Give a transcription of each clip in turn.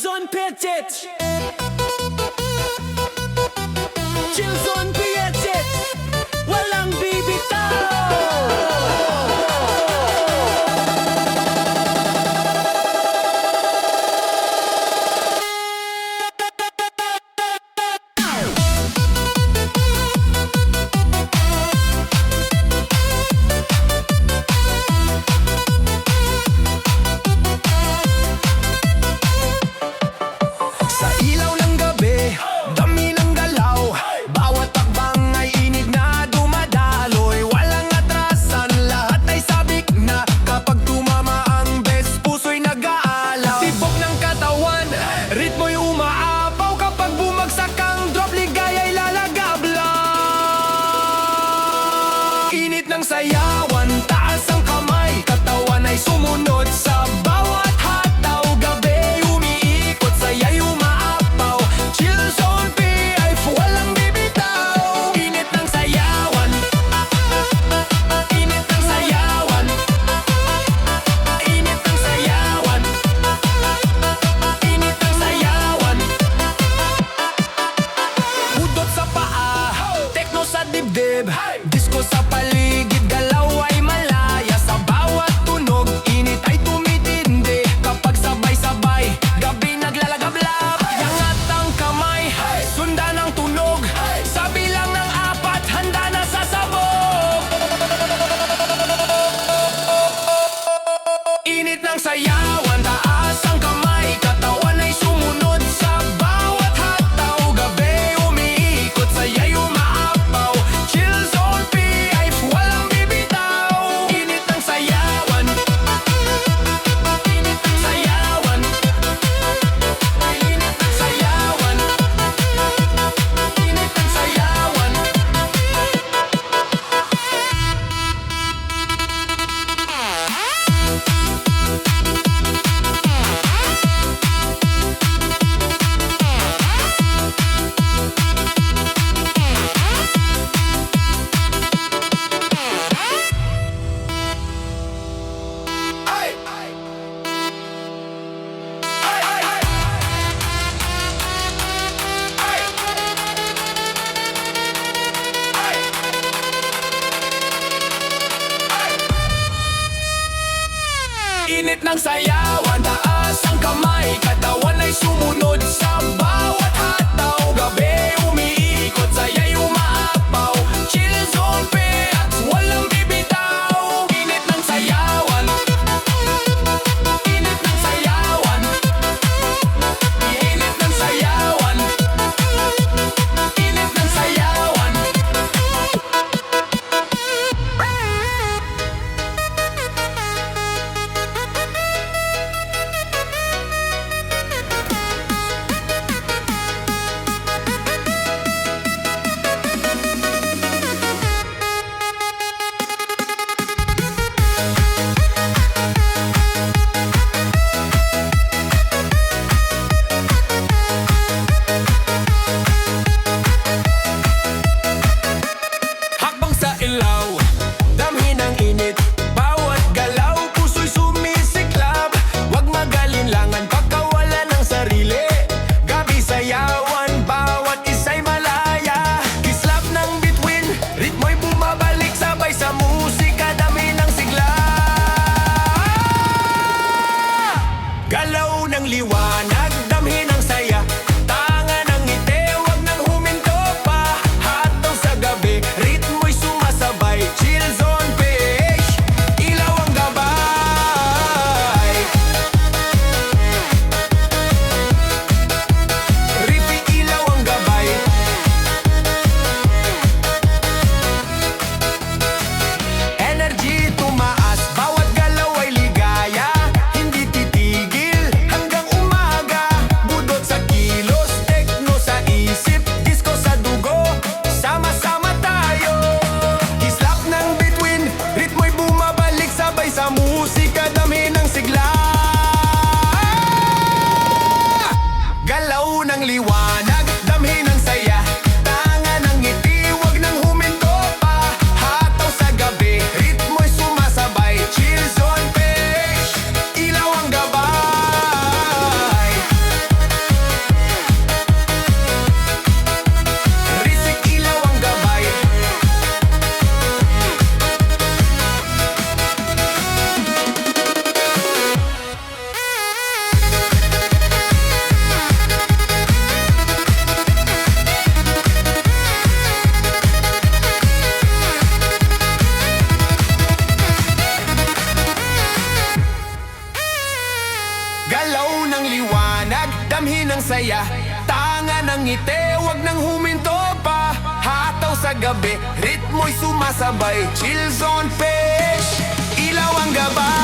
Chillzone Petit. Chillzone Petit. Walang bibitaw. Sa ilaw ng gabi, dami ng galaw. Bawat takbang ay init na dumadaloy. Walang atrasan, lahat ay sabik na. Kapag tumama ang best, puso'y nag-aalaw. Tibok ng katawan, ritmo'y umaapaw. Kapag bumagsak ang drop, ligaya'y lalagabla. Init ng sayawan, taas ang kamay. Katawan ay sumunod sa bawat hataw. Gabi umiikot, saya'y umaapaw. Chillzone PF, walang bibitaw. Init ng sayawan. Init ng sayawan. Init ng sayawan. Init ng sayawan. Hudot sa paa, tekno sa dibdib. Disco sa paligid, galaw ay malaya. Sa bawat tunog, init ay tumitindi. Kapag sabay-sabay, gabi naglalagablab. Yangat ang kamay, sundan ang tunog. Sa bilang ng 4, handa na sa sabog. Init ng sayawan, taas ang kamay. Katawan ay sumunod sa bawat hataw. Gabi umiikot, saya'y umaapaw. Chillzone PF, walang bibitaw. Init ng sayawan. Init ng sayawan. Init ng sayawan. Init ng sayawan. Ay! Ay! Init ng sayawan, taas ang kamay. Katawan ay sumunod sa bawat hataw. Gabi umiikot, saya'y umaapaw. Chillzone PF, walang bibitaw. Init ng sayawan. Init ng sayawan. Init ng sayawan. Init ng sayawan. damhin ng saya, tanga ng ngiti, wag nang huminto pa. Hataw sa gabi, ritmo'y sumasabay, chill zone fish, ilaw ang gabay.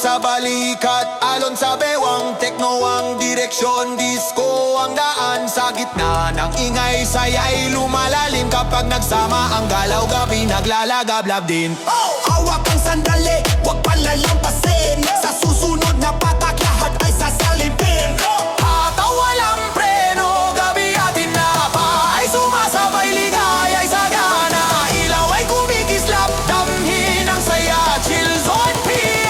Sa balikat, alon sa bewang, tekno ang direksyon, disco ang daan. Sa gitna ng ingay, saya'y lumalalim. Kapag nagsama ang galaw, gabi naglalagablab din. Hawak ang sandali, wag palalampasin. Sa susunod na patak, lahat ay sasalipin. Hataw walang preno, gabi at tinapa, ay sumasabay, ligay ay sagana. Ilaw ay kumikislap, damhin ang saya, chill zone PH.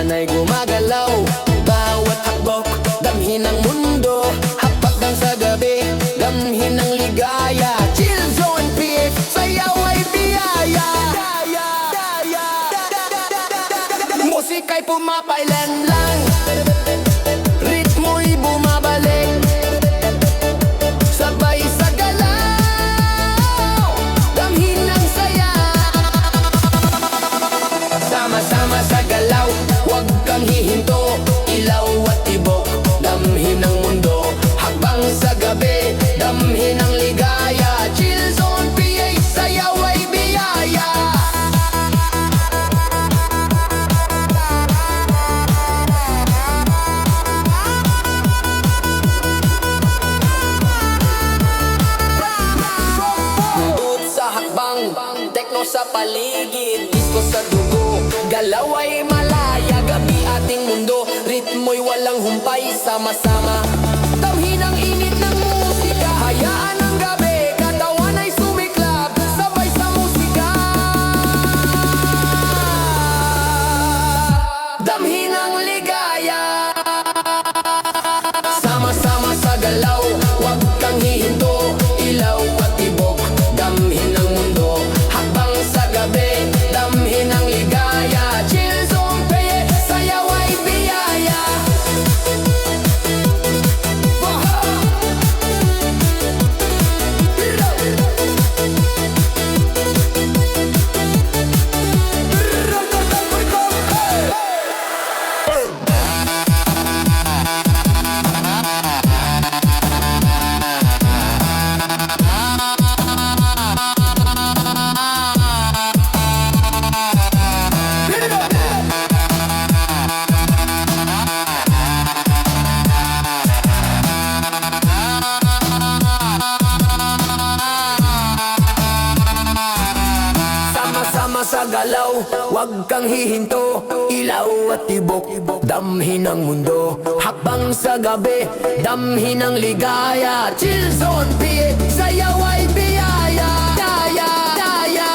Ay gumagalaw, bawat hakbok, damhin ang mundo. Hapagdang sa gabi, damhin ang ligaya. Chill zone PH, sayaw ay biyaya. Musika'y pumapailan lang, ritmo'y bumabalik, sabay sa galaw, damhin ang saya. Sama-sama sa galaw, huwag kang hihinto, ilaw at tibok, damhin ang mundo. Hakbang sa gabi, damhin ang ligaya. Chill zone PH, sayaw ay biyaya. paligid, disco sa dugo, galaw ay malaya, gabi ating mundo, ritmo'y walang humpay, sama-sama. Tamhin ang init ng musika, hayaan ang gabi, katawan ay sumiklab, sabay sa musika. Damhin ang ligaya, sama-sama sa galaw, huwag kang hihinto, ilaw at tibok, damhin ang mundo, hakbang sa gabi, damhin ang ligaya, chill zone, peye, sayaw ay biyaya. Sama-sama sa galaw, huwag kang hihinto, ilaw at tibok, damhin ang mundo, hakbang sa gabi, damhin ang ligaya, chill zone, piye, sayaw ay biyaya, daya, daya,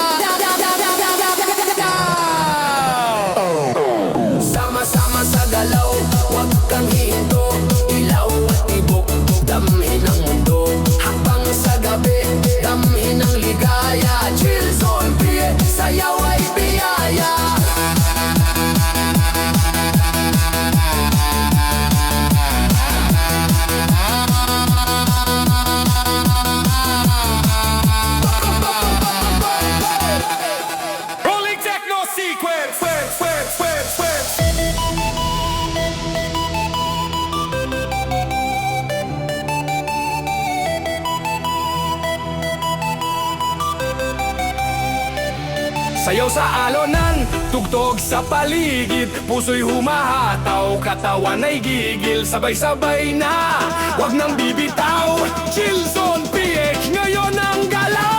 sama-sama sa galaw, huwag kang hihinto, ilaw at tibok, damhin ang mundo, hakbang sa gabi, damhin ang ligaya, chill zone, piye, sayaw ay biyaya. Rolling techno sequence. Sayaw sa alonan, tugtog sa paligid, puso'y humahataw, katawan ay gigil, sabay-sabay na, wag nang bibitaw, chill zone, piek, ngayon ang galaw.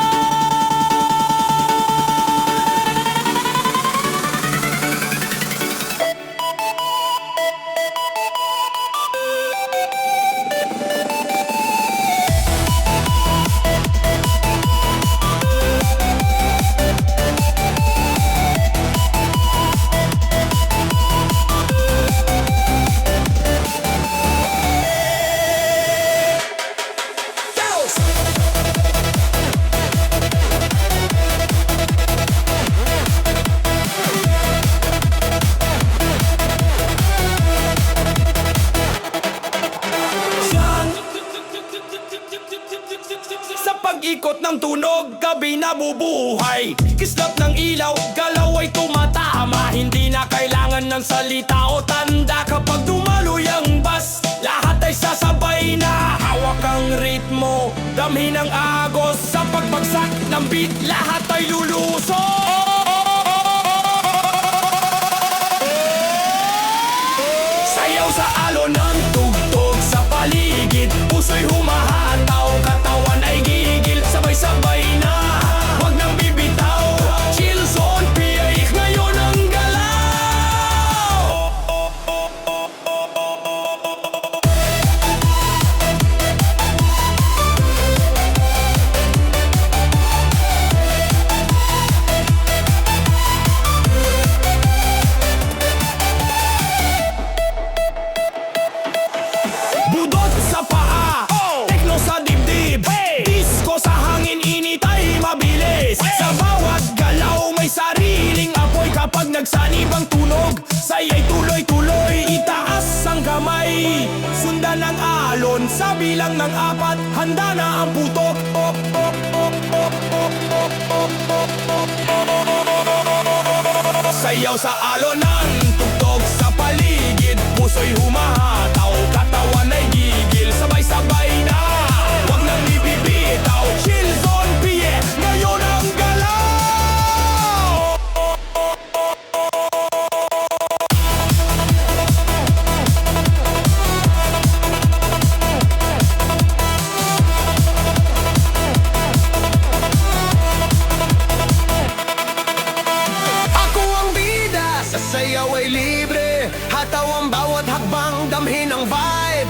Sa pag-ikot ng tunog, gabi nabubuhay, kislap ng ilaw, galaw ay tumatama, hindi na kailangan ng salita o tanda. Kapag dumaloy ang bus, lahat ay sasabay na, hawak ang ritmo, damhin ang agos, sa pagbagsak ng beat, lahat ay lulusong. Sayaw sa alonan, tugtog sa paligid, puso'y humahataw, katawan ay gigil, sabay-sabay na, wag nang bibitaw, chill zone, piyaik, ngayon ang galaw. Budot sa paa, tekno sa dibdib, disco sa hangin, init ay mabilis. Sa bawat galaw may sariling apoy, kapag nagsanib ang tunog, saya'y tuloy-tuloy, itaas ang kamay, sundan ang alon, sa bilang ng 4, handa na ang putok. Sayaw sa alonan, tugtog sa paligid, puso'y humahataw, katawan ay gigil, sabay-sabay na, wag nang bibitaw, chill zone, piye, ngayon ang galaw.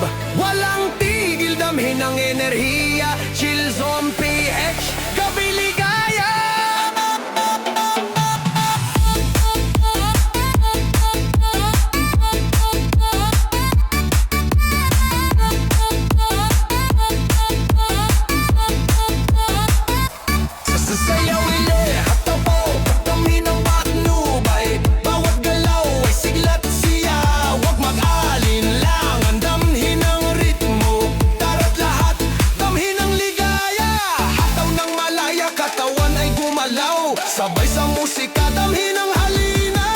vibe, walang tigil, damhin ng enerhiya. Chill Zone PH, gabi ligaya. Sasayaw ile, hatapo, damhin ng patnubay. Bawat galaw ay siglat siya, huwag mag-alinlangan. Damhin ang ritmo, tara't lahat, damhin ang ligaya. Hataw ng malaya, katawan ay gumalaw. Sabay sa musika, damhin ang halina.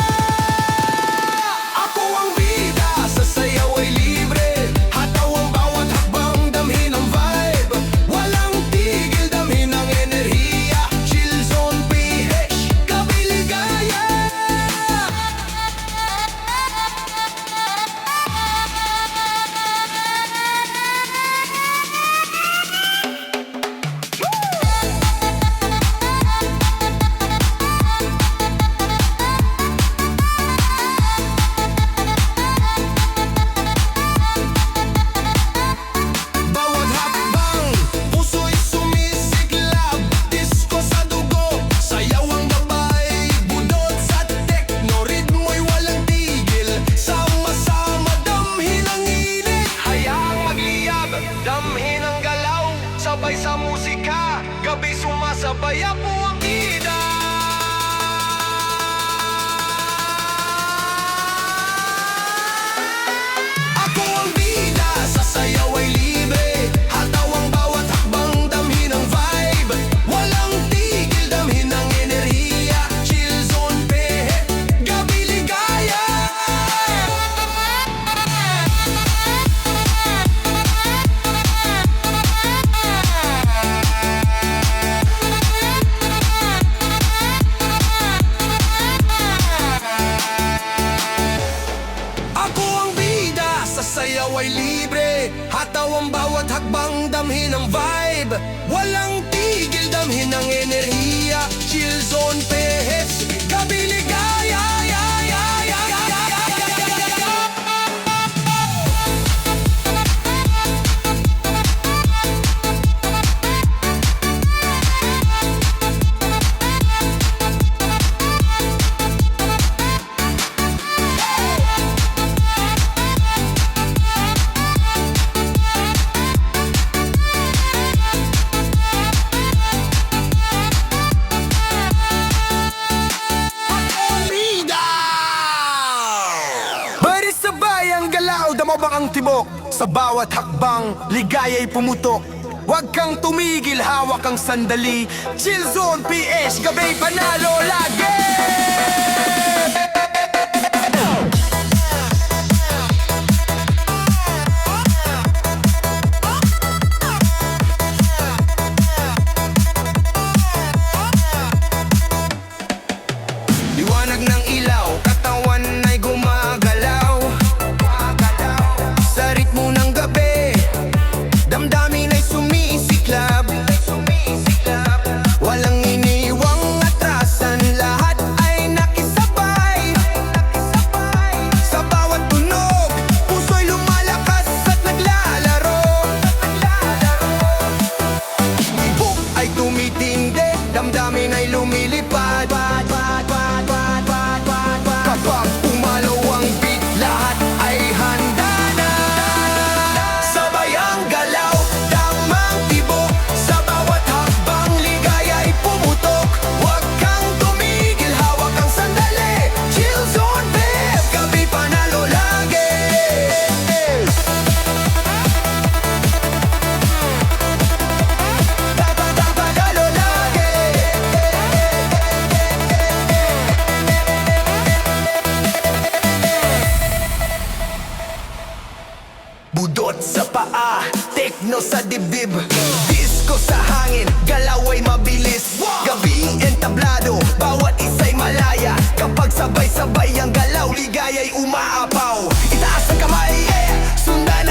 Ako ang bida, sa sayaw ay libre. Hataw ang bawat hakbang, damhin ang vibe. Walang tigil, damhin ang enerhiya. Chill Zone PH, gabi ligaya. Bawat hakbang, puso'y sumisiklab. Disco sa dugo, sayaw ang gabay. Budot sa tekno, ritmo'y walang tigil. Sama-sama, damhin ang init. Hayaang magliyab, damhin ang galaw. Sabay sa musika, gabi sumasabay. Ako ang ida. Ako ang bida, sa sayaw ay libre. Hataw ang bawat hakbang, damhin ang vibe. Walang tigil, damhin ang enerhiya. Chill Zone PH, gabi ligaya. Ako ang bida, sa sayaw ay libre. Hataw ang bawat hakbang, damhin ang vibe. Walang tigil, damhin ang enerhiya. Chill Zone PH, gabi ligaya. Bari sabay ang galaw, damabang ang tibok. Sa bawat hakbang, ligaya'y pumutok. Huwag kang tumigil, hawak ang sandali. Chill Zone PH, gabi panalo lagi. Liwanag ng ilaw, katawan ay gumagalaw. Sa ritmo ng gabi, damdamin ay sumisiklab. Walang iniwang atrasan, lahat ay nakisabay. Sa bawat tunog, puso'y lumalakas at naglalaro. Tibok ay tumitindi, damdamin ay lumilipad. Kapag umalaw ang beat, lahat ay handa na. Sabay ang galaw, damang tibok. Sa bawat hakbang, ligaya'y pumutok. Huwag kang tumigil, hawak ang sandali. Chill Zone PH, gabi panalo lagi. Panalo lagi. Budot sa paa, tekno sa dibdib. Disco sa hangin, galaw ay mabilis. Gabi entablado, bawat isa'y malaya. Kapag sabay-sabay ang galaw, ligaya'y umaapaw. Itaas ang kamay, sundan